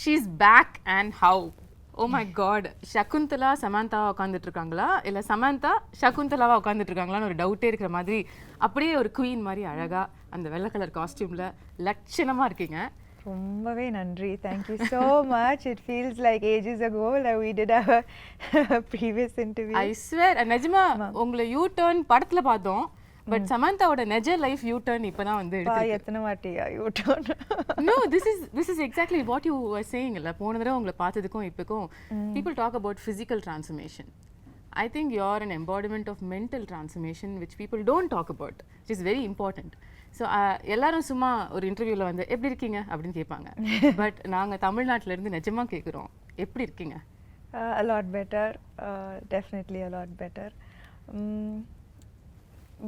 she's back and how? Oh my god, Shakuntala Samantha உட்கார்ந்துட்டு இருக்காங்களா இல்ல Samantha Shakuntalaவா உட்கார்ந்துட்டு இருக்காங்களான்னு ஒரு டவுட்டே இருக்கிற மாதிரி அப்படியே ஒரு குயின் மாதிரி அழகா அந்த வெள்ளை கலர் காஸ்டியூம்ல லட்சணமா இருக்கீங்க. ரொம்பவே நன்றி. Thank you so much. It feels like ages ago that we did our previous interview. I swear, நிஜமா உங்களை யூ டர்ன் படத்துல பார்த்தோம். பட் சமந்தாவோட நெஜ லைஃப் யூ டர்ன் இப்பதான் வந்து எடுத்து எத்தனை வாட்டியா U turn? No, this is exactly what you were saying. இல்ல போன தடவை உங்களை பார்த்ததுக்கும் இப்போக்கும் people talk about physical transformation. I think you're an embodiment of mental transformation which people don't talk about, which is very important. So எல்லாரும் சும்மா ஒரு இன்டர்வியூல வந்து எப்படி இருக்கீங்க அப்படின்னு கேட்பாங்க. பட் நாங்க தமிழ்நாட்டுல இருந்து நிஜமா கேக்குறோம், எப்படி இருக்கீங்க? A lot better, definitely a lot better.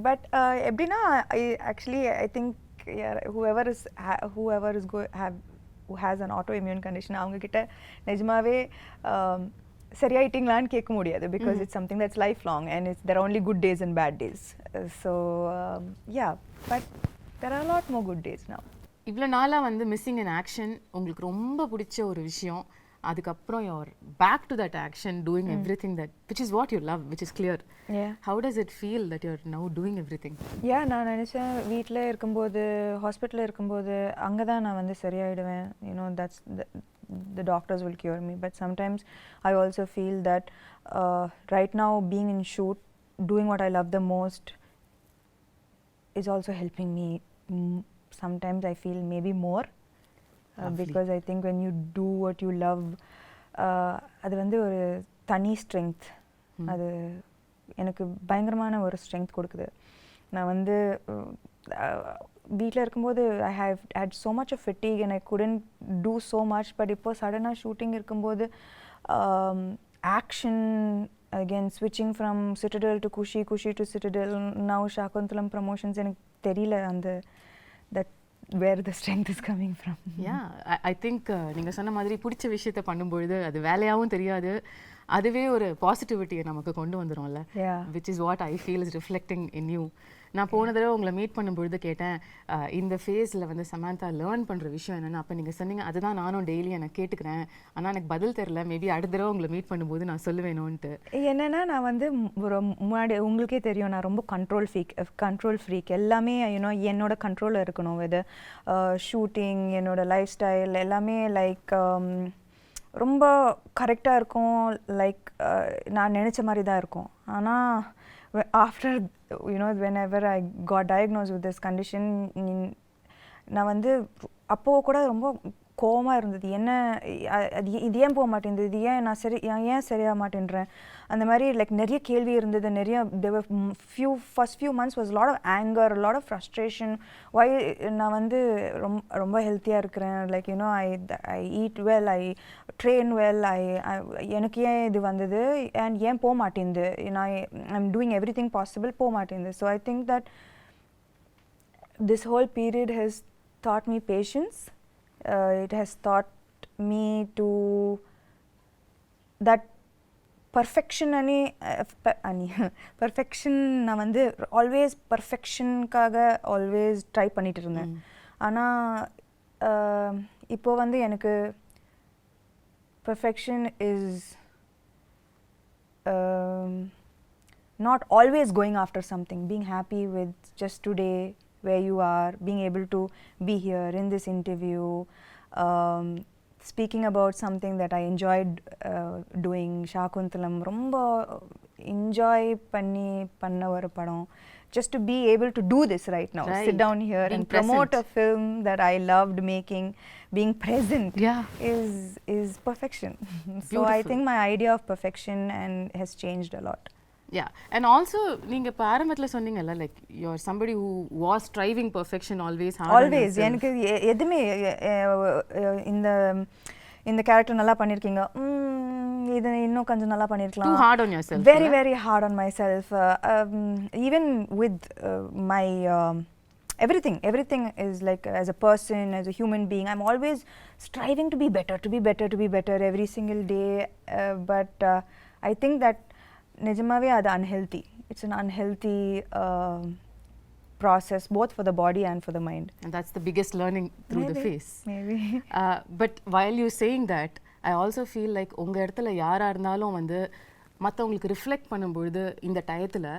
But எப்படின்னா I think whoever who has an autoimmune condition அவங்க கிட்ட நிஜமாவே சரியாயிட்டீங்களான்னு கேட்க முடியாது because it's something that's lifelong and there are only good days and bad days. So yeah, but there are a lot more good days now. இவ்வளோ நாளா வந்து missing in action உங்களுக்கு ரொம்ப பிடிச்ச ஒரு விஷயம், அதுக்கப்புறம் you're back to that action doing everything that which is what you love, which is clear. Yeah. How does it feel that you're now doing everything? Yeah, நான் நினைச்சேன் வீட்டில் இருக்கும்போது ஹாஸ்பிட்டலில் இருக்கும்போது அங்கே தான் நான் வந்து சரியாயிடுவேன். You know, that's the doctors will cure me. But sometimes I also feel that right now being in shoot, doing what I love the most is also helping me. Sometimes I feel maybe more. Because I think when you do what you love, அது வந்து ஒரு தனி strength, அது எனக்கு பயங்கரமான ஒரு strength கொடுக்குது. நான் வந்து வீட்டில் இருக்கும்போது I have had so much of fatigue and I couldn't do so much. But இப்போ சடனாக ஷூட்டிங் இருக்கும்போது action, again switching from Citadel to Kushi to Citadel, now Shakuntalam promotions, எனக்கு தெரியல அந்த that where the strength is coming from. Yeah, I think நீங்க சொன்ன மாதிரி பிடிச்ச விஷயத்தை பண்ணும்பொழுது அது வேலையாகவும் தெரியாது, அதுவே ஒரு பாசிட்டிவிட்டியை நமக்கு கொண்டு வந்துடும்ல. which is what I feel is reflecting in you. நான் போன தடவை உங்களை மீட் பண்ணும்பொழுது கேட்டேன் இந்த ஃபேஸில் வந்து சமந்தா லேர்ன் பண்ணுற விஷயம் என்னென்னு. அப்போ நீங்கள் சொன்னீங்க அதுதான் நானும் டெய்லி எனக்கு கேட்டுக்கிறேன், ஆனால் எனக்கு பதில் தெரில, மேபி அடுத்த தடவை உங்களை மீட் பண்ணும்போது நான் சொல்லுவேணும்ன்ட்டு. என்னென்னா நான் வந்து ஒரு முன்னாடி உங்களுக்கே தெரியும் நான் ரொம்ப கண்ட்ரோல் ஃப்ரீக், எல்லாமே என்னோட கண்ட்ரோலில் இருக்கணும். வித் ஷூட்டிங், என்னோட லைஃப் ஸ்டைல் எல்லாமே லைக் ரொம்ப கரெக்டாக இருக்கும். லைக் நான் நினச்ச மாதிரி தான் இருக்கும். ஆனால் after whenever I got diagnosed with this condition, நான் வந்து அப்போ கூட ரொம்ப கோவமாக இருந்தது. என்ன இது ஏன் போக மாட்டேங்குது, இது ஏன் நான் ஏன் சரியாக மாட்டேன்றேன், அந்த மாதிரி லைக் நிறைய கேள்வி இருந்தது. நிறைய first few months was a lot of anger, a lot of frustration. why நான் வந்து ரொம்ப ஹெல்த்தியாக இருக்கிறேன், like I eat well, I train well, எனக்கு ஏன் இது வந்தது and ஏன் போக மாட்டேங்குது, I'm doing everything possible, போக மாட்டேங்குது. So I think that this whole period has taught me patience. It has taught me to that perfection perfection நான் வந்து ஆல்வேஸ் பர்ஃபெக்ஷனுக்காக ஆல்வேஸ் ட்ரை பண்ணிட்டு இருந்தேன். ஆனால் இப்போ வந்து எனக்கு perfection is not always going after something, being happy with just today where you are, being able to be here in this interview, speaking about something that I enjoyed doing. Shakuntalam romba enjoy panna ஒரு படம். Just to be able to do this right now, sit down here and promote a film that I loved making, being present is perfection. So I think my idea of perfection has changed a lot. Yeah, and also நீங்க ஆரம்பத்துல சொன்னீங்கல்ல like you are somebody who was striving perfection always. எனக்கு எதுமே இந்த character நல்லா பண்ணிருக்கீங்க, இது இன்னும் கொஞ்சம் நல்லா பண்ணிருக்கலாம். Too hard on yourself. Very very hard on myself. Even with my everything is like as a person, as a human being, I'm always striving to be better every single day. But I think that நிஜமாவே அது unhealthy. It's an unhealthy process both for the body and for the mind. And that's the biggest learning through the phase. Maybe. But while you saying that, I also feel like உங்க இடத்துல யாரா இருந்தாலும் வந்து மற்றவங்களுக்கு reflect பண்ணும்பொழுது இந்த டயத்தில்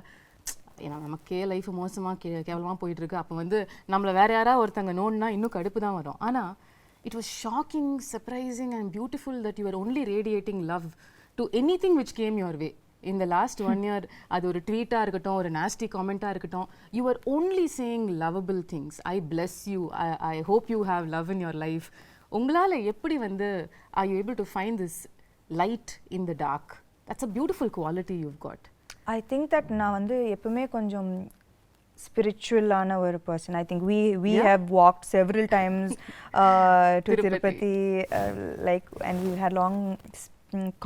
ஏன்னா நமக்கே லைஃப் மோசமாக கேவலமாக போயிட்டுருக்கு, அப்போ வந்து நம்மளை வேற யாராவது ஒருத்தங்க நோண்டுனா இன்னும் கடுப்பு தான் வரும். ஆனால் it was shocking, surprising and beautiful that you were only radiating love to anything which came your way. In the last 1 year, அது ஒரு ட்வீட்டாக இருக்கட்டும், ஒரு nasty comment-ஆக இருக்கட்டும், you were only saying lovable things. I bless you. I hope you have love in your life. உங்களால் எப்படி வந்து are you able to find this light in the dark? That's a beautiful quality you've got. I think that நான் வந்து எப்பவுமே கொஞ்சம் spiritual-ஆன ஒரு person. I think we have walked several times to Tirupati, like, and we had long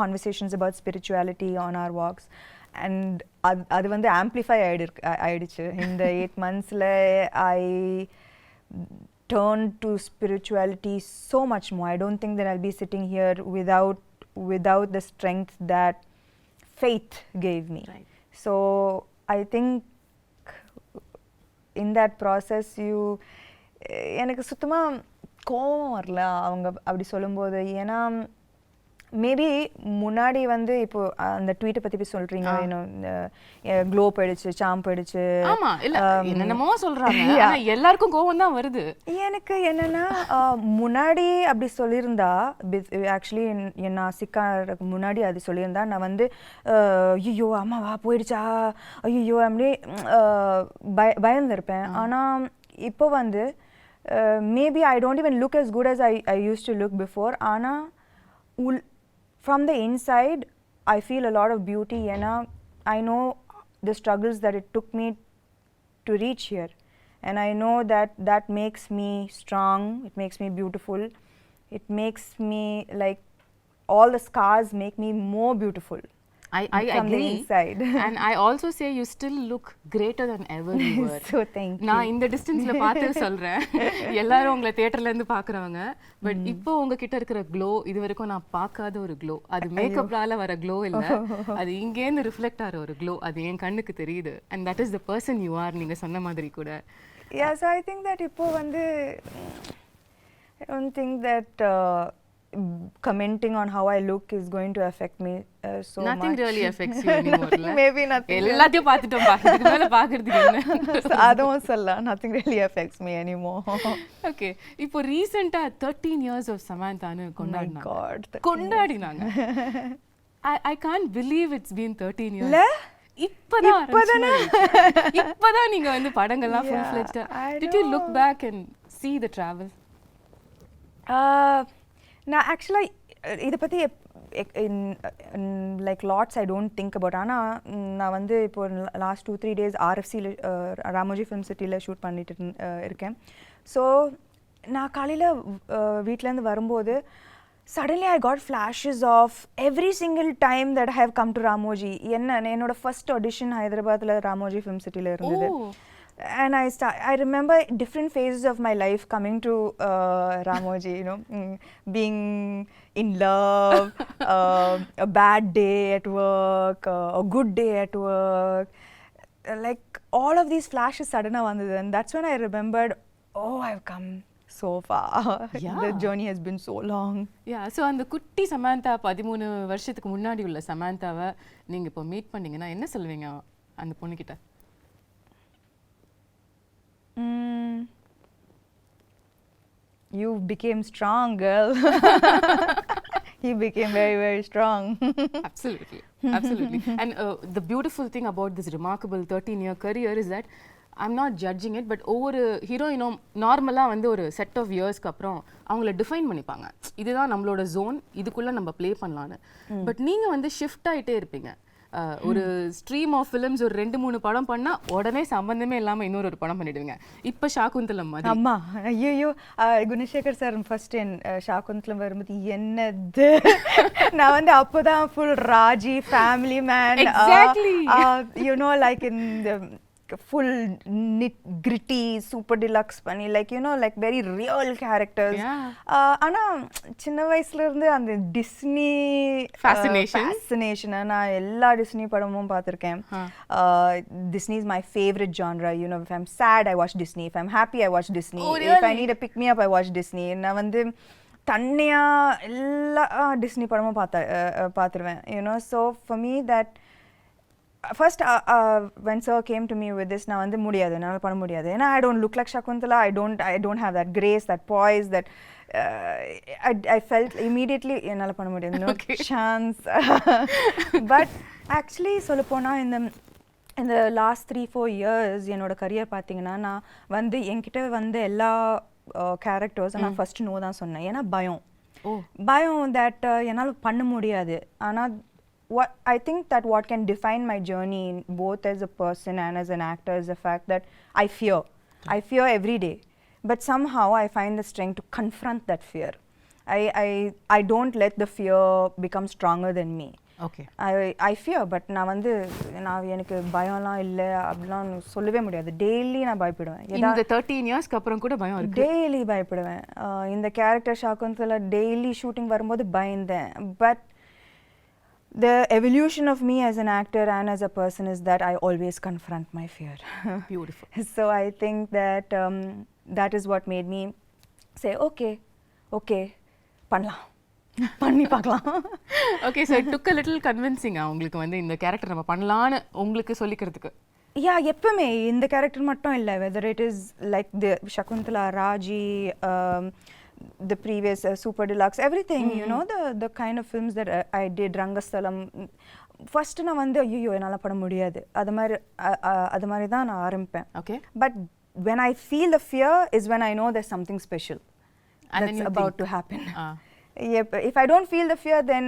conversations about spirituality on our walks, and அது வந்து amplify ஆயிடுச்சு இந்த 8 monthsல. I turned to spirituality so much more. I don't think that I'll be sitting here without the strength that faith gave me. Right. So I think in that process எனக்கு சுத்தமா கோவம் வரல அவங்க அப்படி சொல்லும்போது. ஏன்னா மேபி முன்னாடி வந்து இப்போ அந்த ட்வீட்டை பத்தி போய் சொல்றீங்க, க்ளோ போயிடுச்சு, சாம் போயிடுச்சு, ஆமா இல்ல என்னென்னமோ சொல்றாங்க, ஆனா எல்லாருக்கும் கோவம் தான் வருது. எனக்கு என்னன்னா முன்னாடி அப்படி சொல்லியிருந்தா, ஆக்சுவலி நான் சிக்காருக்கு முன்னாடி அது சொல்லியிருந்தா நான் வந்து ஐயோ அம்மாவா போயிடுச்சா, ஐயோ அப்படி பயந்துருப்பேன். ஆனா இப்போ வந்து maybe I don't even look as good as I used to look before. ஆனா from the inside I feel a lot of beauty. I know the struggles that it took me to reach here, and I know that makes me strong, it makes me beautiful, it makes me like all the scars make me more beautiful. I from agree. The inside. And I also say you still look greater than ever you were. So thank you. நான் இந்த டிஸ்டன்ஸ்ல பார்த்து சொல்றேன், எல்லாரும் உங்களை தியேட்டர்ல இருந்து பாக்குறவங்க, பட் இப்போ உங்ககிட்ட இருக்கிற க்ளோ இது வரைக்கும் நான் பார்க்காத ஒரு க்ளோ. அது மேக்கப்னால வர க்ளோ இல்ல, அது இங்கேருந்து ரிஃப்ளெக்ட் ஆகிற ஒரு க்ளோ. அது என் கண்ணுக்கு தெரியுது. And that is the person you are. நீங்க சொன்ன மாதிரி கூட. Yeah, so I think that இப்போ வந்து I don't think that commenting on how I look is going to affect me so nothing much. really affects you anymore. Maybe nothing. எல்லாத்தையும் பார்த்துட்டோம், இதுக்கு மேல பார்க்கிறதுக்கு என்ன? அதுவும் சொல்லலாம், nothing really affects me anymore. Okay, இப்போ ரீசெண்டா 13 years of Samanthaன்னு கொண்டாடினாங்க. My God, கொண்டாடினாங்க. I can't believe it's been 13 years. இல்ல இப்பதான் நீங்க வந்து படங்கள்லாம் full fledged. Did you look back and see the travel? நான் ஆக்சுவலாக இதை பற்றி like lots I don't think about. ஆனால் நான் வந்து இப்போ லாஸ்ட் 2-3 days RFCயில் ராமோஜி ஃபிலிம் சிட்டியில் ஷூட் பண்ணிட்டு இருக்கேன். ஸோ நான் காலையில் வீட்டிலேருந்து வரும்போது suddenly I got flashes of every single time that I have come to Ramoji. என்னோட ஃபர்ஸ்ட் ஆடிஷன் ஹைதராபாத்தில் ராமோஜி ஃபிலிம் சிட்டியில் இருந்தது. And I remember different phases of my life coming to Ramoji, being in love, a bad day at work, a good day at work, like all of these flashes suddenly vandhu, and that's when I remembered, oh, I've come so far. Yeah. The journey has been so long. Yeah, so அந்த குட்டி சமந்தா 13 வருஷத்துக்கு முன்னாடி உள்ள சமந்தாவை நீங்க இப்போ meet பண்ணீங்கன்னா என்ன சொல்வீங்க அந்த பொண்ணு கிட்ட? You became strong, girl. He became very, very strong. Absolutely. And the beautiful thing about this remarkable 13-year career is that I'm not judging it, but ஒவ்வொரு ஹீரோயினும் நார்மலாக வந்து ஒரு செட் ஆஃப் இயர்ஸ்க்கு அப்புறம் அவங்கள டிஃபைன் பண்ணிப்பாங்க, இதுதான் நம்மளோட ஜோன், இதுக்குள்ளே நம்ம ப்ளே பண்ணலான்னு. பட் நீங்கள் வந்து ஷிஃப்ட் ஆகிட்டே இருப்பீங்க. ஒரு ஸ்ட்ரீம் ஆஃப் ஃபிலிம்ஸ் ஒரு 2-3 படம் பண்ணா உடனே சம்பந்தமே இல்லாம இன்னொரு படம் பண்ணிடுவீங்க. இப்ப ஷாகுந்தலம் மாதிரி. அம்மா ஐயோ, குணசேகர் சார் ஃபர்ஸ்ட் ஷாகுந்தலம் வரும்போது என்னது, நான் வந்து அப்போதான் full Raji family man, Exactly. Like in full gritty super deluxe பண்ணி like you know like very real characters. ஆனா சின்ன வயசுல இருந்து அந்த டிஸ்னி fascination நான் எல்லா டிஸ்னி படமும் பார்த்திருக்கேன். Disney is my favorite genre. You know, if I'm sad I watch Disney, if I'm happy I watch Disney. Oh, really? If I need a pick me up I watch Disney. நான் வந்து தன்னியா எல்லா Disney படமும் பார்த்துருவேன். You know, so for me that first when sir came to me with this நான் வந்து முடியாது, என்னால் பண்ண முடியாது, ஏன்னா I don't look like Shakuntala, I don't have that grace, that poise, that I felt immediately என்னால் பண்ண முடியாது, no chance. But actually சொல்லப்போனால் in the last 3-4 years என்னோட கரியர் பார்த்தீங்கன்னா நான் வந்து என்கிட்ட வந்து எல்லா கேரக்டர்ஸ் நான் ஃபர்ஸ்ட் நோ தான் சொன்னேன். ஏன்னா பயம் that என்னால் பண்ண முடியாது. ஆனால் what I think that what can define my journey both as a person and as an actor is the fact that I fear every day, but somehow I find the strength to confront that fear. I don't let the fear become stronger than me. Okay. I fear, but நான் வந்து நான் எனக்கு பயம்லாம் இல்லை அப்படிலாம் சொல்லவே முடியாது. Daily நான் பயப்படுவேன். இந்த 13 இயர்ஸ்க்கு அப்புறம் கூட பயம் இருக்கு? டெய்லி பயப்படுவேன். இந்த கேரக்டர் ஷாக்குந்தலா டெய்லி ஷூட்டிங் வரும்போது பயந்தேன். But the evolution of me as an actor and as a person is that I always confront my fear. Beautiful. So I think that that is what made me say okay பண்ணலாம், பண்ணி பார்க்கலாம். Okay, so it took a little convincing உங்களுக்கு வந்து இந்த character நம்ம பண்ணலாம்னு உங்களுக்கு சொல்லிக்கிறதுக்கு. எப்பவுமே இந்த கேரக்டர் மட்டும் இல்லை, whether it is like the Shakuntala, Raji, the previous super deluxe, everything, you know, the kind of films that I did, Rangasthalam, first நான் வந்து ஐயோ என்னால் பண்ண முடியாது, அது மாதிரி தான் நான் ஆரம்பிப்பேன். Okay. But when I feel the fear is when I know there's something special that's about to happen. If I don't feel the fear, then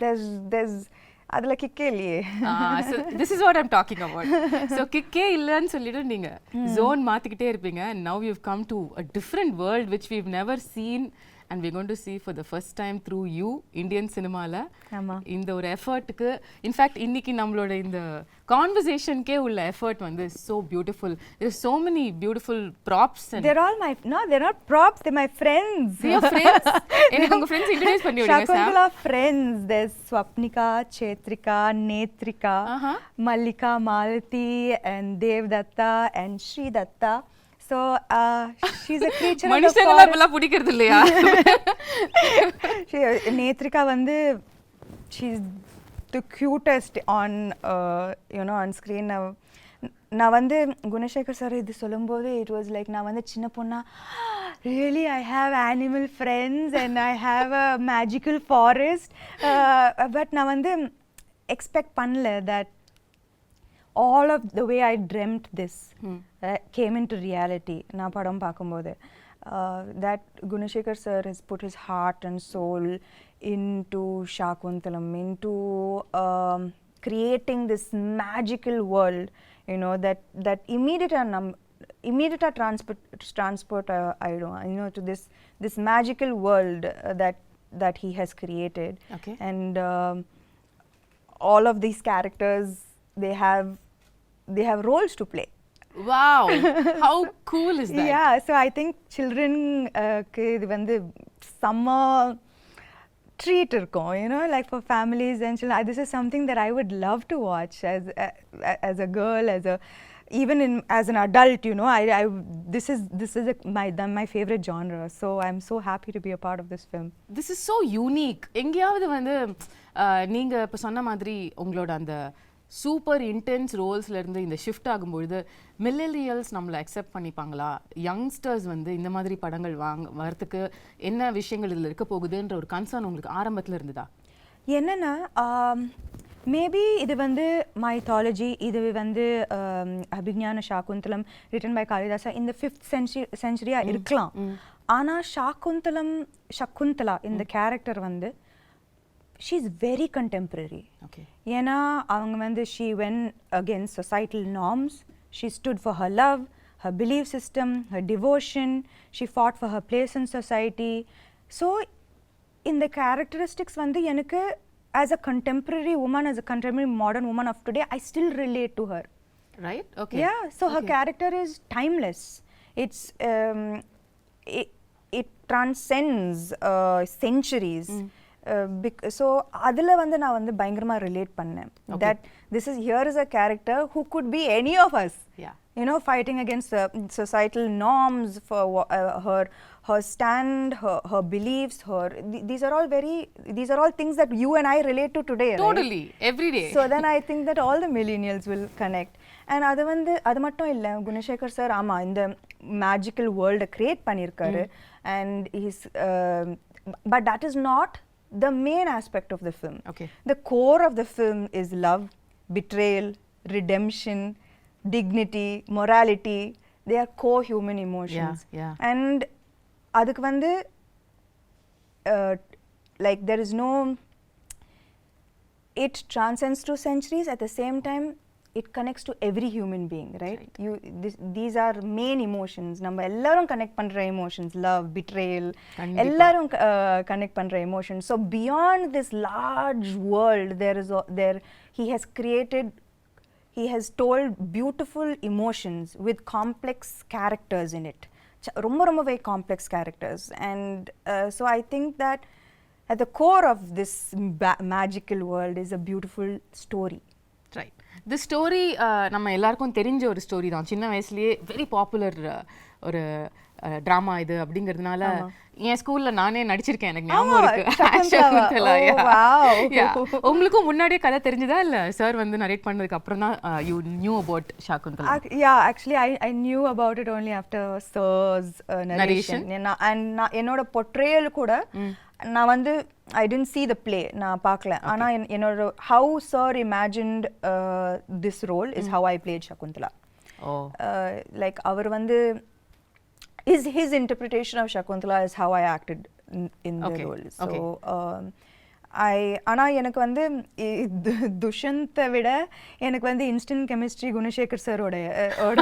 there's adla kikke இல்லையே. So this is what I'm talking about. So kikke இல்லன்னு சொல்லிட்டு நீங்க zone மாத்திக்கிட்டே இருப்பீங்க, and now you've come to a different world which we've never seen and we're going to see for the first time through you Indian cinemaல. இந்த ஒரு எஃபர்ட்டுக்கு in fact இன்னைக்கு நம்மளோட இந்த கான்வர்சேஷனுக்கே உள்ள எஃபர்ட் வந்து so beautiful. There's so many beautiful props and they're not props, they're my friends. Your friends? எனக்கு உங்க friends introduce பண்ணி விடுங்க sir. Shakuntala friends, there's Swapnika, Chetrika, Netrika, Mallika, Malati and Devdatta and Sri Datta. So she's a creature of the forest. மனுஷங்கள இப்பலாம் பிடிக்கிறது இல்லையா? நேத்ரிகா வந்து she's the cutest on you know on screen. நான் வந்து Gunasekar sir இது சொல்லும்போது it was like நான் வந்து சின்ன பொண்ணா really I have animal friends and I have a magical forest, but நான் வந்து expect பண்ணல that all of the way I dreamt this came into reality. Na padam paakumbodhu that Gunashekar sir has put his heart and soul into Shakuntalam, into creating this magical world, you know, that immediate transport I don't, you know, to this magical world that he has created. Okay. And all of these characters, they have roles to play. Wow, how cool is that? Yeah, so I think children இது வந்து summer treat இருக்கும், you know, like for families and children. This is something that I would love to watch as a girl, even as an adult, you know. This is my favorite genre, so I'm so happy to be a part of this film. This is so unique. எங்கயாவது வந்து நீங்க இப்ப சொன்ன மாதிரி உங்களோட அந்த super intense ரோல்ஸ்ல இருந்து இந்த ஷிஃப்ட் ஆகும்பொழுது மில்லேனியல்ஸ் நம்மளை அக்செப்ட் பண்ணிப்பாங்களா, யங்ஸ்டர்ஸ் வந்து இந்த மாதிரி படங்கள் வரத்துக்கு என்ன விஷயங்கள் இதில் இருக்க போகுதுன்ற ஒரு கன்சர்ன் உங்களுக்கு ஆரம்பத்தில் இருந்ததா? என்னன்னா மேபி இது வந்து மைத்தாலஜி, இது வந்து அபிஞான சாகுந்தலம் ரிட்டன் பை காளிதாசா இந்த 5th century இருக்கலாம். ஆனால் சகுந்தலா இந்த கேரக்டர் வந்து she's very contemporary. Okay. ஏன்னா அவங்க வந்து she went against societal norms, she stood for her love, her belief system, her devotion, she fought for her place in society. So இந்த characteristics வந்து எனக்கு as a contemporary woman, as a contemporary modern woman of today, I still relate to her. Right? Okay. Yeah, so her character is timeless. It's it transcends centuries. So அதில் வந்து நான் வந்து பயங்கரமாக relate பண்ணேன் that this is here is a character who could be any of us. Yeah. You know, fighting against societal norms for her stand, her beliefs, these are all things that you and I relate to today, totally, right? every day. So then I think that all the millennials will connect. And அது மட்டும் இல்லை, Gunasekar sir இந்த magical வேர்ல்டை create பண்ணியிருக்காரு. And he's but that is not the main aspect of the film. Okay. The core of the film is love, betrayal, redemption, dignity, morality. They are core human emotions. Yeah. And adukku vandu like there is no, it transcends through centuries. At the same time it connects to every human being, right? These are main emotions. நம்ம எல்லாரும் connect பண்ற emotions, love, betrayal, எல்லாரும் connect பண்ற emotions. So beyond this large world, he has told beautiful emotions with complex characters in it. ரொம்ப very complex characters. And so I think that at the core of this magical world is a beautiful story. Right. The story நம்ம எல்லாருக்கும் தெரிஞ்ச ஒரு story தான். சின்ன வயசுலயே very popular ஒரு drama இது அப்படிங்கிறதுனால என் ஸ்கூல்ல நானே நடிச்சிருக்கேன், எனக்கு ஞாபகம் இருக்கு. சகுந்தலா. உங்களுக்கும் முன்னாடியே கதை தெரிஞ்சதா இல்ல சார் வந்து நரேட் பண்ணதுக்கு அப்புறம் தான் you knew about Shakuntala? Yeah, actually I knew about it only after sir's narration. And என்னோட portrayal கூட நான் வந்து I didn't see the play, நான் பார்க்கல. ஆனா என்னோட how sir imagined this role is how I played Shakuntala. Like அவர் வந்து his interpretation of Shakuntala is how I acted in the role. So ஆனா எனக்கு வந்து துஷந்தை விட எனக்கு வந்து இன்ஸ்டன்ட் கெமிஸ்ட்ரி குணசேகர் சாரோட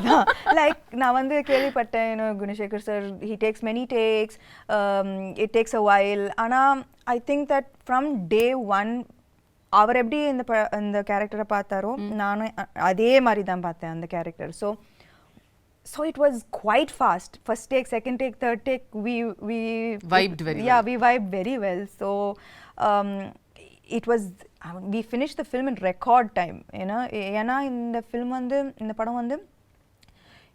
தான். லைக் நான் வந்து கேள்விப்பட்டேன், Gunasekar sir he takes many takes, it takes a while. ஆனால் I think that from day one அவர் எப்படி இந்த கேரக்டரை பார்த்தாரோ நானும் அதே மாதிரி தான் பார்த்தேன் அந்த character. So it was quite fast. First take, second take, third take, we vibed very well. Yeah, we vibed very well. So it was, we finished the film in record time, you know. ஏன்னா இந்த film வந்து இந்த படம் வந்து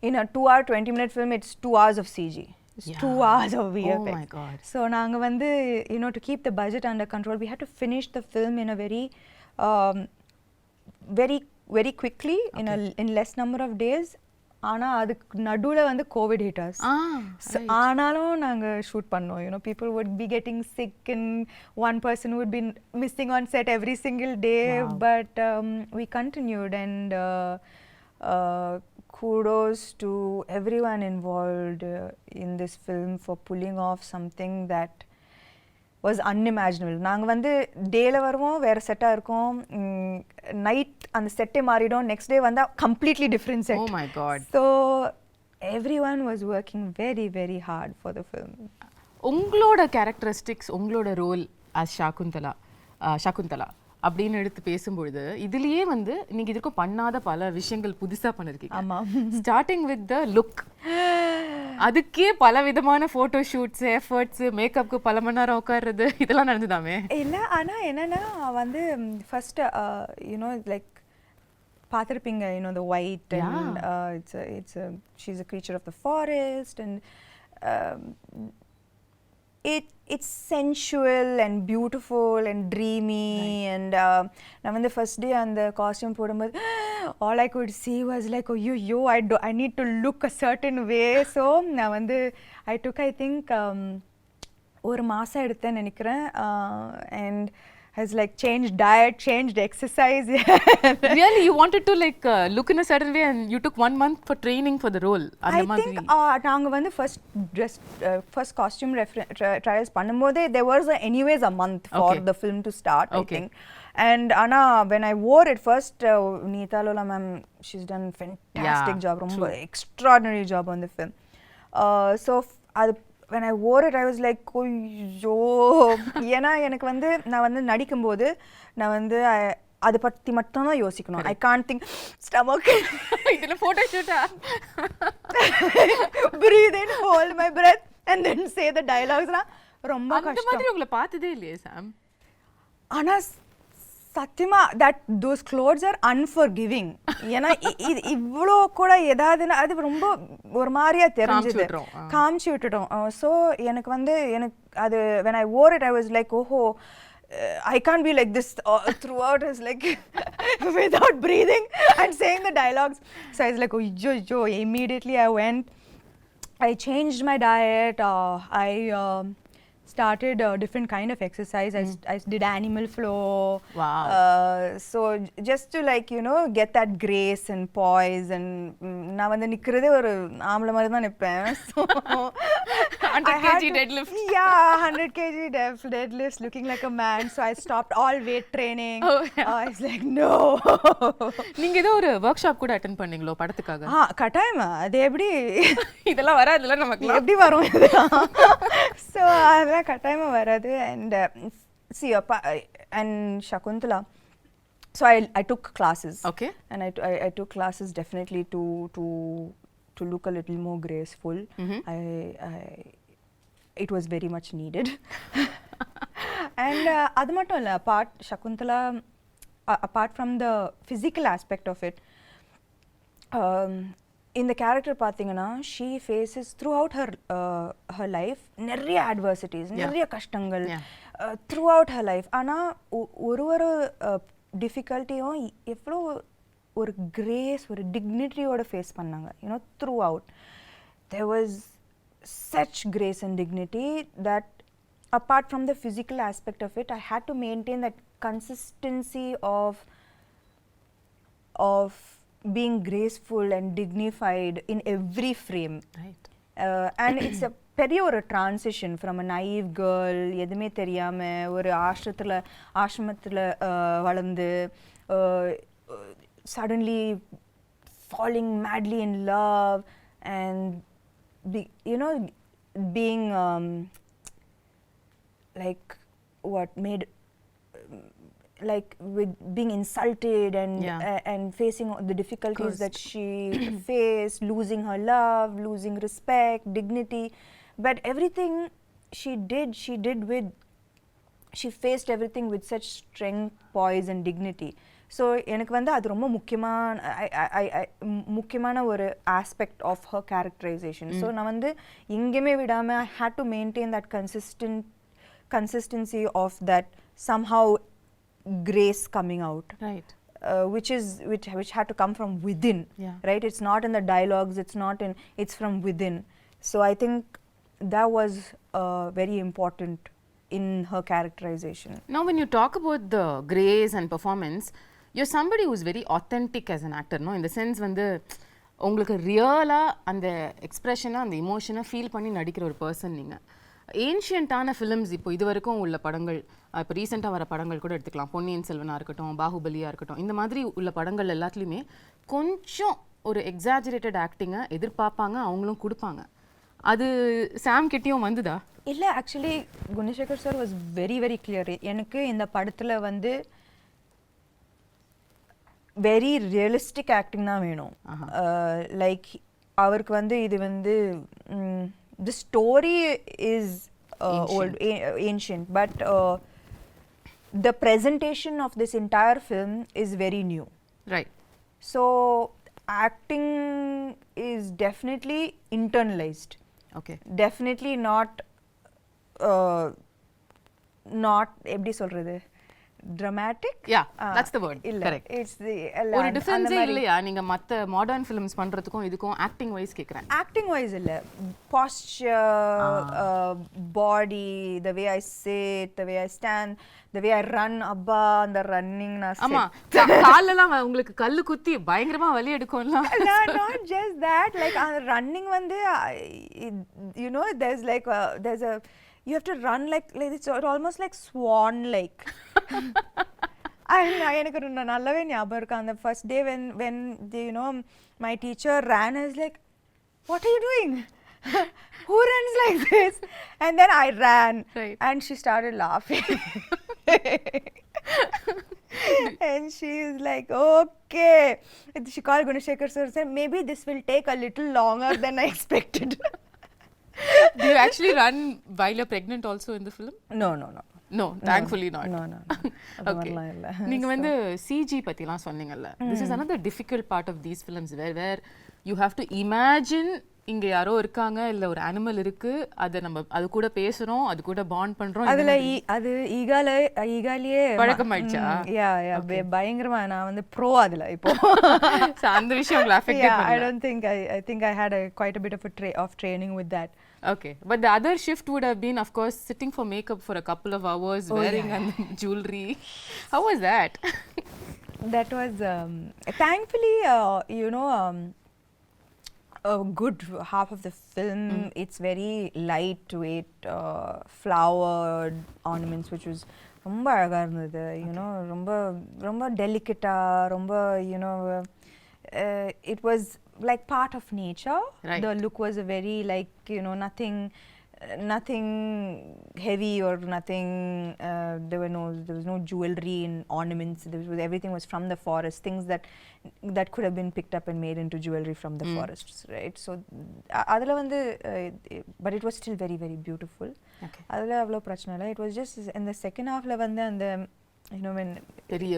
in a 2-hour 20-minute film, it's 2 hours of CG. It's 2 hours of VFX. Oh my god. So நாங்க வந்து, you know, to keep the budget under control, we had to finish the film in a very quickly, in less number of days. ஆனா அதுக்கு நடுவுல வந்து Covid hit us. ஆனாலும் நாங்க shoot பண்ணோம். You know, people would be getting sick and one person would be missing on set every single day. Wow. But we continued, and kudos to everyone involved in this film for pulling off something that was unimaginable. நாங்க வந்து டேல வருவோம், வேற செட்டா இருக்கும், night அந்த செட்டே மாறிடும், நெக்ஸ்ட் டே வந்தா completely different set. Oh my god. So everyone was working very very hard for the film. உங்களோட கேரக்டரிஸ்டிக்ஸ், உங்களோட ரோல் as சகுந்தலா அப்படின்னு எடுத்து பேசும்பொழுது இதுலயே வந்து நீங்க இதுக்கும் பண்ணாத பல விஷயங்கள் புதுசா பண்ணிருக்கீங்க. ஆமா. ஸ்டார்டிங் வித் த லுக், அதுக்கே பல விதமான போட்டோ ஷூட்ஸ், எஃபர்ட்ஸ், மேக்கப்க்கு பல மணி நேரம் உட்கார்றது, இதெல்லாம் நடந்துதாமே? இல்ல, ஆனா என்னன்னா வந்து ஃபர்ஸ்ட் யூனோ லைக் பார்த்திருப்பீங்க, you know, the white, and she's a creature of the forest, and it's sensual and beautiful and dreamy. Right. And நான் வந்து first day அந்த costume போடும்போது all I could see was like, oh yo, I need to look a certain way. So நான் வந்து I took, I think ஒரு மாசம் எடுத்தேன்னு நினைக்கிறேன், and has like changed diet, changed exercise. Really, you wanted to like look in a certain way, and you took 1 month for training for the role? I think நாங்க வந்து first costume trials பண்ணும்போதே there was anyways a month for the film to start, I think. And Anna, when I wore it first, Neeta Lola ma'am, she's done fantastic job, ரொம்ப extraordinary job on the film. So when I wore it, I was like, ஐயோ, ஏன்னா எனக்கு வந்து நான் வந்து நடிக்கும்போது நான் வந்து அதை பற்றி மட்டும் தான் யோசிக்கணும். ஐ கான்ட் திங்க் ஸ்டமக் இதில் photo ஷூட்டா breathe in, hold my breath and then say the dialogues. ரொம்ப அந்த கஷ்டம். மாதிரி உங்களை பார்த்ததே இல்லையே சாம். ஆனால் சத்தியமா that those clothes are unforgiving. ஏன்னா இவ்வளோ கூட ஏதாவதுன்னா அது ரொம்ப ஒரு மாதிரியா தெரிஞ்சது, காமிச்சு விட்டுட்டோம். ஸோ எனக்கு அது when I wore it I was like, oh, I can't be like this throughout. It's like without breathing and saying the dialogues. So I was like, oh, immediately I went, I changed my diet, I started a different kind of exercise. I did animal flow. Wow. So just to like, get that grace and poise. And நான் வந்து நிக்கிறதே ஒரு ஆம்பளை மாதிரி தான் நிப்பேன். So 100 kg deadlift. Yeah, 100 kg deadlifts, looking like a man. So I stopped all weight training. Oh, yeah. I was like, no. நீங்க ஏதோ ஒரு work shop கூட அட்டெண்ட் பண்ணீங்களோ படத்துக்காக? கட்டாயமா. அது எப்படி இதெல்லாம் வராதுல்ல நமக்கு. எப்படி வரும் இது? So அதெல்லாம் கட்டாயமா வராது. And see and Shakuntala, so I took classes. Okay. And I took classes definitely to look a little more graceful. It was very much needed. And அது மட்டும் இல்ல, Shakuntala, apart from the physical aspect of it, இந்த character பார்த்தீங்கன்னா she faces throughout her life நிறைய adversities, நிறைய கஷ்டங்கள் throughout her life. ஆனால் ஒரு டிஃபிகல்ட்டியும் எவ்வளோ ஒரு கிரேஸ், ஒரு டிக்னிட்டியோட ஃபேஸ் பண்ணாங்க. throughout there was such grace and dignity that apart from the physical aspect of it, I had to maintain that consistency of being graceful and dignified in every frame. Right. And it's a பெரிய ஒரு transition from a naive girl, எதுவுமே தெரியாம ஒரு ஆசிரமத்தில் வளர்ந்து suddenly falling madly in love and being like what made like with being insulted and facing the difficulties that she faced, losing her love, losing respect, dignity, but everything she faced everything with such strength, poise and dignity. So எனக்கு வந்து அது ரொம்ப முக்கியமான ஒரு aspect of her characterization. So நான் வந்து எங்கேயுமே விடாம I had to maintain that consistency of that somehow grace coming out, right? Which had to come from within, right? It's not in the dialogues, it's from within. So I think that was very important in her characterization. Now when you talk about the grace and performance, you're somebody who's very authentic as an actor, no? In the sense வந்து உங்களுக்கு ரியலா அந்த எக்ஸ்பிரஷனை, அந்த இமோஷனை feel பண்ணி நடிக்கிற ஒரு person நீங்கள். ஏன்ஷியன்ட்டான ஃபிலிம்ஸ் இப்போ இது வரைக்கும் உள்ள படங்கள், இப்போ ரீசெண்டாக வர படங்கள் கூட எடுத்துக்கலாம், பொன்னியின் செல்வனாக இருக்கட்டும், பாகுபலியாக இருக்கட்டும், இந்த மாதிரி உள்ள படங்கள் எல்லாத்துலேயுமே கொஞ்சம் ஒரு எக்ஸாஜரேட்டட் ஆக்டிங்கை எதிர்பார்ப்பாங்க, அவங்களும் கொடுப்பாங்க. அது சாம் கிட்டேயும் வந்துதா? இல்லை, actually Gunasekar sir was very very clear. எனக்கு இந்த படத்தில் வந்து வெரி ரியலிஸ்டிக் ஆக்டிங் தான் வேணும். லைக் அவருக்கு வந்து இது வந்து the story is ancient, but the presentation of this entire film is very new. Right. So acting is definitely internalized. Okay. Definitely not எப்படி சொல்றது, dramatic. Yeah, that's the word. Correct. It's the ஒரு difference இல்லையா நீங்க மத்த modern films பண்றதுக்கும் இதுக்கும் acting wise கேக்குறேன்? Acting wise இல்ல, posture, body, the way I sit, the way I stand, the way I run, abba அந்த ரன்னிங் நான் ஆமா காலெல்லாம் உங்களுக்கு கல்லு குத்தி பயங்கரமா வலி எடுக்கும்ல. Not just that, like running வந்து there's a you have to run like it's almost like swan like. எனக்கு நல்லாவே ஞாபகம் இருக்கு அந்த first day when my teacher ran. I was like, what are you doing? Who runs like this? And then I ran, right. And she started laughing. And she is like, okay. And she called Gunashekhar sir and said, maybe this will take a little longer than I expected. Do you actually run while you're pregnant also in the film? No, no, no. No, thankfully not. No, no, no. அது Okay. மாதிரிலாம் இல்லை. நீங்க வந்து CG பத்திலாம் சொன்னீங்கல்ல. This is another difficult part of these films where you have to imagine இங்க யாரோ இருக்காங்க இல்ல ஒரு அனிமல் இருக்கு அத நம்ம அது கூட பேசுறோம் அது கூட பாண்ட் பண்றோம் அதுல அது ஈகாலியே பழக்கமாயிடுச்சா? யா யா பயங்கரமா நான் வந்து ப்ரோ அதுல இப்போ. So அந்த விஷயம் உங்களை அஃபெக்ட் பண்ணல. I don't think I think I had quite a bit of training with that. Okay, but the other shift would have been, of course, sitting for makeup for a couple of hours, wearing jewelry. How was that? That was thankfully, you know, a good half of the film. It's very lightweight, flowered ornaments, which was ரொம்ப அழகா இருந்தது. You know, ரொம்ப delicate, ரொம்ப you know, it was like part of nature. Right. The look was a very like, you know, nothing heavy or nothing. There was no jewelry and ornaments. Everything was from the forest. Things that could have been picked up and made into jewelry from the forests, right? So, adala vandu, but it was still very very beautiful. Okay. Adala avlo prachana illa. It was just in the second half la vandu and the, you know, when பெரிய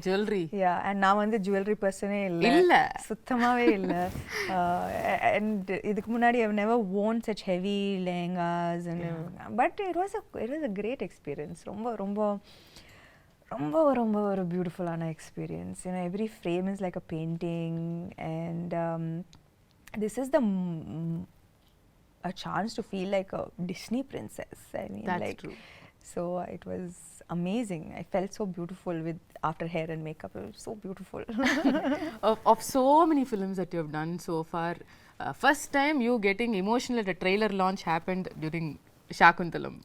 jewelry. Yeah, and நான் வந்து jewelry personே இல்ல சுத்தமாவே இல்ல. And இதுக்கு முன்னாடி I've never worn such heavy lehengas and but it was a great experience. ரொம்ப ஒரு beautiful-ஆன experience. You know, every frame is like a painting and this is a chance to feel like a Disney princess. I mean, that's like, true. So it was amazing. I felt so beautiful after hair and makeup. It was so beautiful. of so many films that you have done so far, first time you getting emotional at a trailer launch happened during Shakuntalam.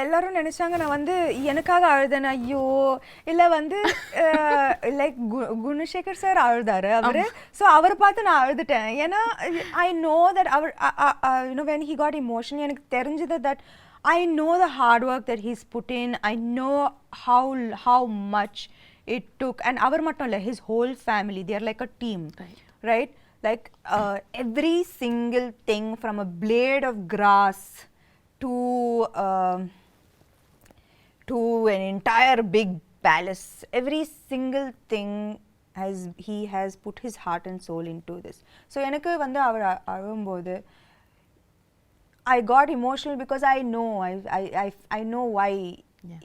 எல்லாரும் நினைச்சாங்க நான் வந்து எனக்காக அழுதேன். ஐயோ இல்ல வந்து like Gunasekar sir அழுதாரு அவரு. ஸோ அவரை பார்த்து நான் அழுதுட்டேன். ஏன்னா ஐ நோ தட் அவர் you know when he got emotional எனக்கு தெரிஞ்சது that I know the hard work that he's put in. I know how much it took. And avar mattum illa, his whole family, they are like a team. Right? Like every single thing from a blade of grass to an entire big palace. Every single thing he has put his heart and soul into this. So enakku vandu avar alumbodhu I got emotional because I know why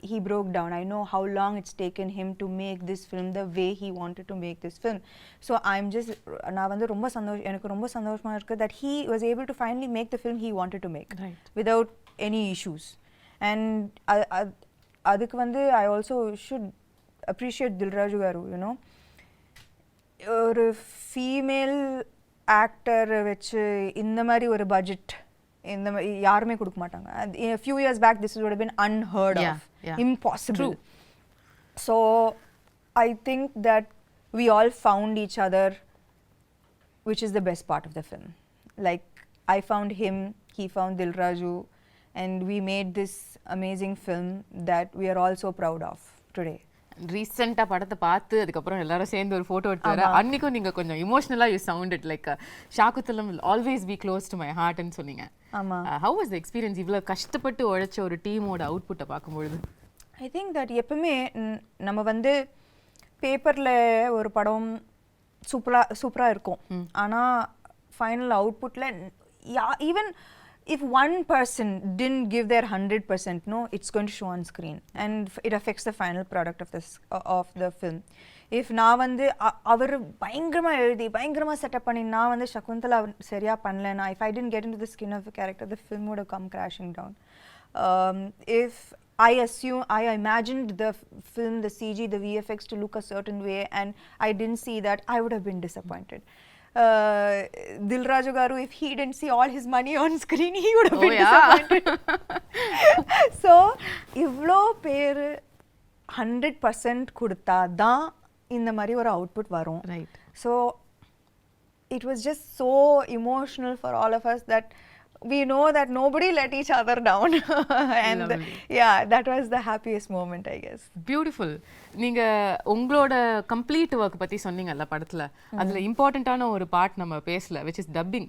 he broke down. I know how long it's taken him to make this film the way he wanted to make this film. So I'm just நான் வந்து எனக்கு ரொம்ப சந்தோஷமா இருக்கு that he was able to finally make the film he wanted to make without any issues. And அதுக்கு வந்து I also should appreciate Dilraju garu, you know. ஒரு female actor வச்சு இந்த மாதிரி ஒரு பட்ஜெட் இந்த யாருமே கொடுக்க மாட்டாங்க. A few years back this would have been unheard of. Impossible. So I think that we all found each other, which is the best part of the film. Like I found him, he found Dilraju, and we made this amazing film that we are all so proud of today. ரீசெண்டாக படத்தை பார்த்து அதுக்கப்புறம் எல்லாரும் சேர்ந்து ஒரு photo எடுத்து வர அன்னைக்கும் நீங்கள் கொஞ்சம் இமோஷனலாக you sounded like Shaakuntalam will always be close to my ஹார்ட்னு சொன்னீங்க. ஹவ் வாஸ் த எக்ஸ்பீரியன்ஸ் இவ்வளோ கஷ்டப்பட்டு உழைச்ச ஒரு டீமோட அவுட்புட்டை பார்க்கும்பொழுது? ஐ திங்க் தட் எப்பவுமே நம்ம வந்து பேப்பரில் ஒரு படம் சூப்பராக இருக்கும். ஆனால் ஃபைனல் அவுட்புட்டில் even if one person didn't give their 100%, no, it's going to show on screen and it affects the final product of the film. If நான் வந்து அவர் பயங்கரமா எழுதி பயங்கரமா செட்டப் பண்ணி நான் வந்து சகுந்தலா சரியா பண்ணலனா, if I didn't get into the skin of the character, the film would have come crashing down. If I imagined the film, the CG, the VFX to look a certain way and I didn't see that, I would have been disappointed. Dilraju garu, if he didn't see all his money on screen, he would have been disappointed. So ivlo per 100% கொடுத்தா தான் இந்த மாதிரி ஒரு output வரும். Right. So it was just so emotional for all of us that we know that nobody let each other down. And yeah, that was the happiest moment, I guess. Beautiful. நீங்க உங்களோட complete work பத்தி சொன்னீங்கல்ல படத்துல, அதுல இம்பார்ட்டன்டான ஒரு part நம்ம பேசல, which is dubbing.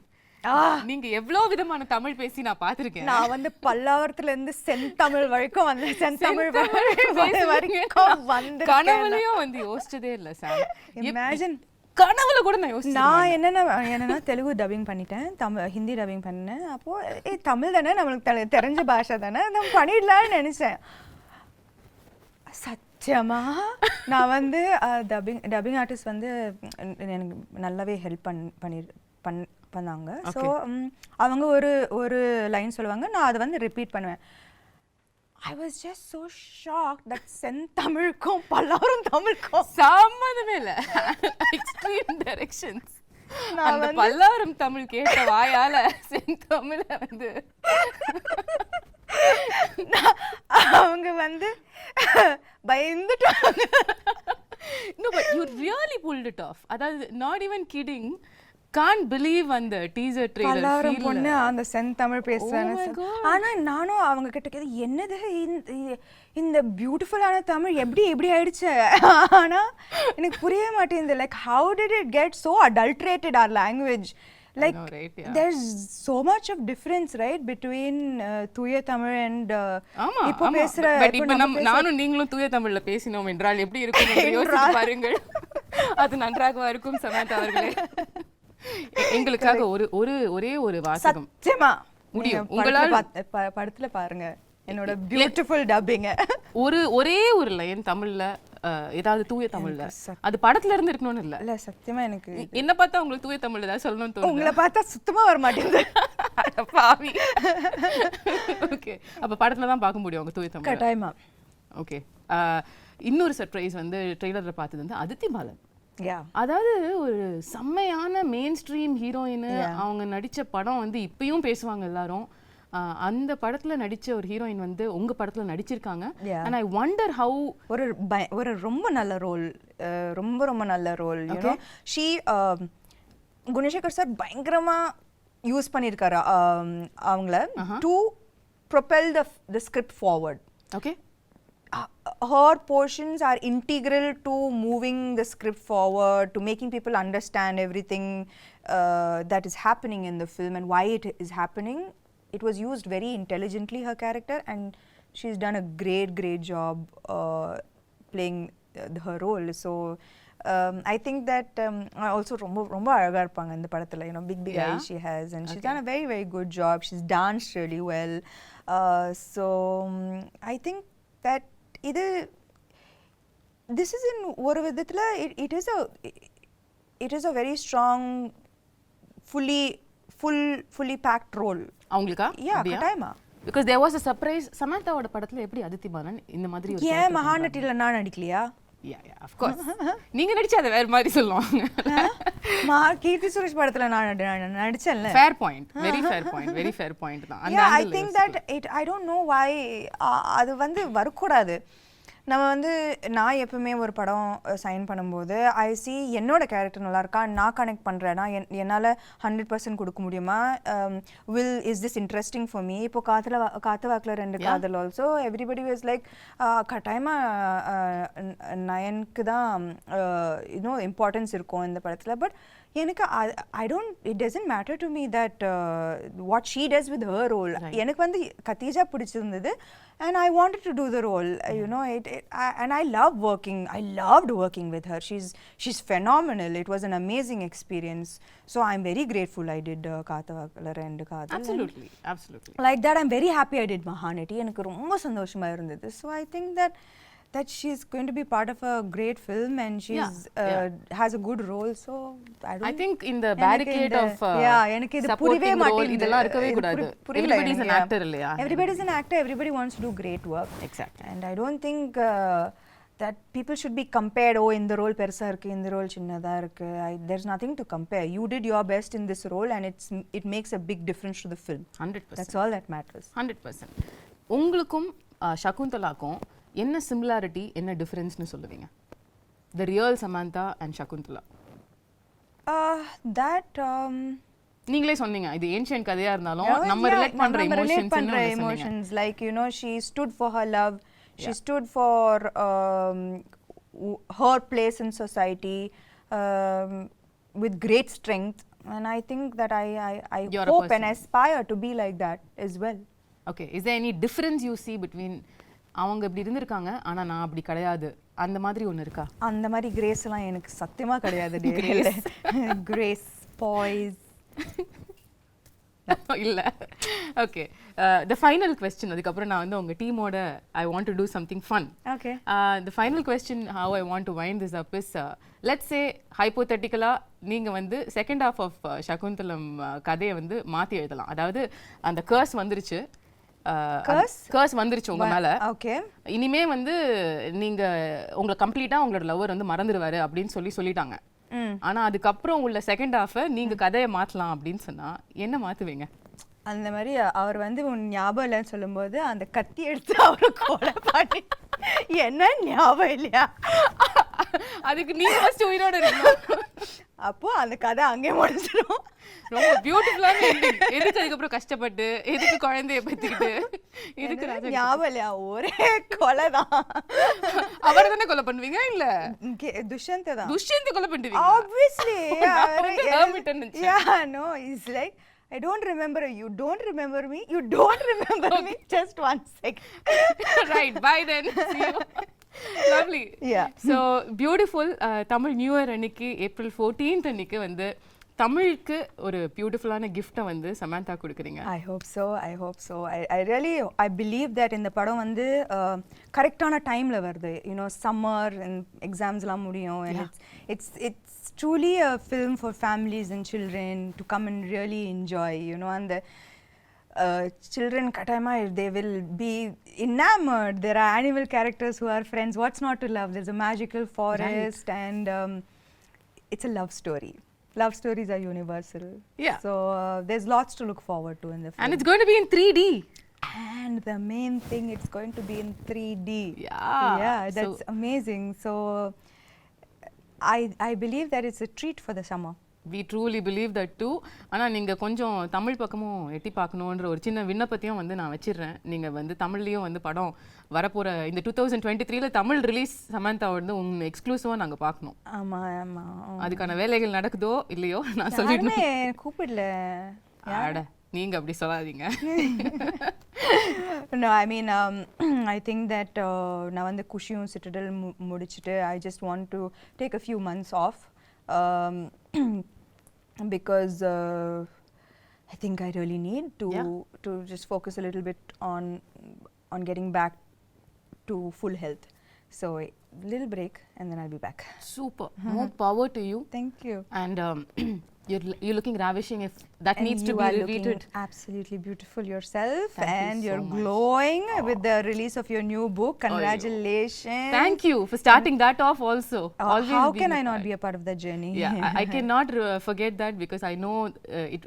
நீங்க எவ்வளவு விதமான தமிழ் பேசி நான் பாத்திருக்கேன். நான் வந்து பல்லாவரத்துல இருந்து செந்தமிழ் வரைக்கும் வந்தேன். செந்தமிழ் வரைக்கும் வந்து கனவுலயும் வந்து யோசிச்சதே இல்ல சார். இமேஜின் கனவுல கூட நான் யோசிச்சேன். நான் என்னன்னா தெலுங்கு டப்பிங் பண்ணிட்டேன், ஹிந்தி டப்பிங் பண்ணேன். அப்போ தமிழ் தானே நம்மளுக்கு தெரிஞ்ச பாஷை தானே, நம்ம பண்ணிடலாம்னு நினைச்சேன். சத்தியமா நான் வந்து டப்பிங் ஆர்டிஸ்ட் வந்து எனக்கு நல்லாவே ஹெல்ப் பண்ணாங்க. ஸோ அவங்க ஒரு லைன் சொல்லுவாங்க, நான் அதை வந்து ரிப்பீட் பண்ணுவேன். I was just so shocked that செந்தமிழுக்கும் Pallavaram தமிழுக்கும் சம்மந்தமே இல்ல. Extreme directions. அந்த பல்லாவரம் தமிழ் கேட்ட வாயால செந்தமிழ வந்து அவங்க வந்து பயந்துட்டாங்க. No, but you really pulled it off. அதாவது not even kidding. Can't believe அந்த டீசர் ட்ரெய்லர் பல்லாவரம் பொண்ணு அந்த செந்தமிழ் பேசுறாங்க. ஆனா நானும் அவங்க கிட்ட கேது, என்னது இந்த பியூட்டிஃபுல்லான தமிழ் எப்படி ஆயிடுச்சு? ஆனா எனக்கு புரிய மாட்டேங்குது. Like how did it get so adulterated our language? Like there's so much of difference, right, between தூய தமிழ் and இப்போ பேசுற. பட் இப்போ நானும் நீங்களும் தூய தமிழ்ல பேசினோம் என்றால் எப்படி இருக்கும் என்று யோசித்து பாருங்கள். அது நன்றாக இருக்கும் சமந்தா அவர்களே. எங்களுக்காக ஒரே ஒரு வாசகம் சத்தியமா முடியும் உங்களால படத்துல பாருங்க என்னோட பியூட்டிஃபுல் டப்பிங். ஒரே ஒரு லைன் தமிழ்ல, ஏதாவது தூய தமிழ்ல, அது படத்துல இருந்து இருக்கணும்னு இல்ல சத்தியமா எனக்கு என்ன பார்த்தா உங்களுக்கு தூய தமிழ்ல ஏதாவது சொல்லணும்னு தோணுது? உங்களை பார்த்தா சுத்தமா வர மாட்டேங்குது. பாவி. ஓகே, அப்ப படத்துல தான் பார்க்க முடியும் உங்க தூய தமிழ் கட்டாயமா. ஓகே, இன்னொரு சர்ப்ரைஸ் வந்து ட்ரெய்லர்ல பார்த்தது வந்து அதித்தி பாலன். அதாவது ஒரு செம்மையான மெயின் ஸ்ட்ரீம் ஹீரோயின். அவங்க நடிச்ச படம் வந்து இப்பயும் பேசுவாங்க எல்லாரும். அந்த படத்துல நடிச்ச ஒரு ஹீரோயின் வந்து உங்க படத்துல நடிச்சிருக்காங்க. and I wonder how ஒரு ரொம்ப நல்ல ரோல், ரொம்ப நல்ல role. you know she Gunasekhar sir பயங்கரமா யூஸ் பண்ணிருக்காரு அவங்கள to propel the script forward. okay, her portions are integral to moving the script forward, to making people understand everything that is happening in the film and why it is happening. It was used very intelligently, her character, and she's done a great job playing her role. So I think that also ரொம்ப அழகா இருப்பாங்க இந்த படத்துல. You know, big eyes she has, and she's done a very good job. She's danced really well. So I think that this is in ஒரு விதத்துல it is a very strong fully packed role. அவங்களுக்கா? கட்டாயமா. because there was a surprise. சமந்தாவோட படத்துல எப்படி அதித்தி பாலன் இந்த மாதிரி ஒரு ஏன் மகாநட்டில நான் நடிக்கலையா? yeah of course. நீங்க நடிச்சா அது வேற மாதிரி சொல்லுவாங்க. கீர்த்தி சுரேஷ் படத்துல நான் நடிச்சேன்ல. fair point, very fair point தான். அந்த I think that I don't know why அது வந்து வரக்கூடாது. நம்ம வந்து நான் எப்பவுமே ஒரு படம் சைன் பண்ணும்போது ஐ சி என்னோட கேரக்டர் நல்லா இருக்கா, நான் கனெக்ட் பண்ணுறேன்னா என்னால் 100% கொடுக்க முடியுமா, is this interesting for me. இப்போ காத்து வாக்கில் 2 காதல் ஆல்சோ எவ்ரிபடி வாஸ் லைக் கட்டாயமாக நயனுக்கு தான் இன்னும் இம்பார்ட்டன்ஸ் இருக்கும் இந்த படத்தில். பட் எனக்கு it doesn't matter to me that what she does with her role. எனக்கு வந்து கத்தீஜா பிடிச்சிருந்தது and I wanted to do the role. You know, and I loved working with her. She's phenomenal. It was an amazing experience. So I'm very grateful I did Kaathavakala and Kaadhal. Absolutely. Like that, I'm very happy I did Mahanati. எனக்கு ரொம்ப சந்தோஷமா இருந்தது. So I think that she's going to be part of a great film and she's has a good role. So I think in the barricade of எனக்கு இது புரியவே மாட்டேங்குது. இதெல்லாம் இருக்கவே கூடாது. Everybody is an actor இல்லையா? Everybody is an actor. Everybody wants to do great work. Exactly. And I don't think that people should be compared. Oh, இந்த role பெருசா இருக்கு, இந்த ரோல் சின்னதா இருக்கு. There's nothing to compare. You did your best in this role and it makes a big difference to the film. 100%. That's all that matters. 100%. உங்களுக்கும் சகுந்தலாக்கும் என்ன similarity, என்ன டிஃபரன்ஸ்னு சொல்லுவீங்க? The real Samantha and Shakuntala. நீங்களே சொன்னீங்க இது ancient கதையா இருந்தாலும் நம்ம ரிலேட் பண்ற emotions like you know she stood for her love, she stood for her place in society with great strength, and I think that I hope and aspire to be like that as well. Okay, is there any difference you see between அவங்க இப்படி இருந்திருக்காங்க ஆனா நான் அப்படி கிடையாது அந்த மாதிரி ஒன்னு இருக்கா? அந்த மாதிரி கிரேஸ் எல்லாம் எனக்கு சத்தியமா கிடையாது. கிரேஸ் பாய்ஸ் இல்ல. ஓகே, the final question, அதுக்கப்புறம் நான் வந்து உங்க டீமோட I want to do something fun. Okay. The final question how I want to wind this up is let's say hypothetically நீங்க வந்து செகண்ட் half of சகுந்தலம் கதையை வந்து மாத்தி எழுதலாம். அதாவது அந்த கர்ஸ் வந்துருச்சு, கர்ஸ் வந்துருச்சு உங்க மேல. ஓகே, இனிமே வந்து நீங்க உங்களை கம்ப்ளீட்டா உங்களோட லவர் வந்து மறந்துடுவாரு அப்படின்னு சொல்லிட்டாங்க. ஆனா அதுக்கப்புறம் உள்ள செகண்ட் ஹாஃப் நீங்க கதையை மாத்தலாம் அப்படின்னு சொன்னா என்ன மாத்துவீங்க? அந்த மாதிரி அவர் வந்து உன் ஞாபகம் இல்லைன்னு சொல்லும்போது அந்த கத்தி எடுத்து அவரை கொலை பண்ணி என்ன ஞாபகம் இல்லையா அதுக்கு நீங்க ஃபர்ஸ்ட் உயிரோட இருக்கணும். அப்போ அந்த கதை அங்கே முடிஞ்சிடும். ரொம்ப பியூட்டிஃபுல்லான எண்டிங். எதுக்கு அதுக்கப்புறம் கஷ்டப்பட்டு எதுக்கு குழந்தைய பத்திக்கிட்டு இதுக்கு ஞாபகம் இல்லையா ஒரே கொலை தான். அவரை தானே கொலை பண்ணுவீங்க? இல்ல துஷ்யந்தை தான். துஷ்யந்தை கொலை பண்ணுவீங்க obviously. yeah, no, it's like I don't remember you, don't remember me, you don't remember me, just 1 second. Right, bye then, see you. Lovely. Yeah. So beautiful. Tamil New Year அன்னைக்கு April 14th அன்னைக்கு வந்து தமிழுக்கு ஒரு பியூட்டிஃபுல்லான கிஃப்ட்டை வந்து சமந்தா கொடுக்குறீங்க. I hope so. I really believe that இந்த படம் வந்து கரெக்டான டைம்ல வருது. You know, summer and examsலாம் முடியும், and it's truly a film for families and children to come and really enjoy, you know, and the children katayama they will be enamored. There are animal characters who are friends. What's not to love? There's a magical forest, right. And it's a love story. Love stories are universal. Yeah. So there's lots to look forward to in the film. And it's going to be in 3D. And the main thing, it's going to be in 3D. Yeah. That's amazing. So I believe that it's a treat for the summer. We truly believe that too. ஆனா நீங்க கொஞ்சம் தமிழ் பக்கமும் எட்டி பார்க்கணுன்ற ஒரு சின்ன விண்ணப்பத்தையும் வந்து நான் வச்சிடுறேன். நீங்க வந்து தமிழ்லயும் வந்து படம் வரப்போற இந்த 2023ல தமிழ் ரிலீஸ் சமந்தா வந்து உங்க எக்ஸ்க்ளூசிவா நாங்க பார்க்கணும். ஆமா. அதுக்கான வேலைகள் நடக்குதோ இல்லையோ நான் சொல்லிடுறேன். கூப்பிடல. அட நீங்க அப்படி சொல்லாதீங்க. No, I mean I think that நான் வந்து குஷியும் சிட்டடல் முடிச்சிட்டு I just want to take a few months off. Because I think I really need to just focus a little bit on getting back to full health. So a little break and then I'll be back. Super. More power to you. Thank you. And you're looking ravishing. If that and needs to be repeated. You are looking absolutely beautiful yourself. Thank and you so you're much. glowing with the release of your new book. Congratulations. Thank you for starting that off also. How can I not be a part of that journey? Yeah, I cannot forget that because I know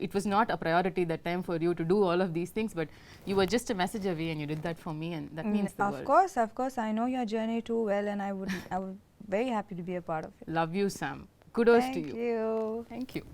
it was not a priority that time for you to do all of these things, but you were just a message away and you did that for me, and that means the world. Of course. I know your journey too well, and I would very happy to be a part of it. Love you, Sam. Kudos to you. Thank you. Thank you.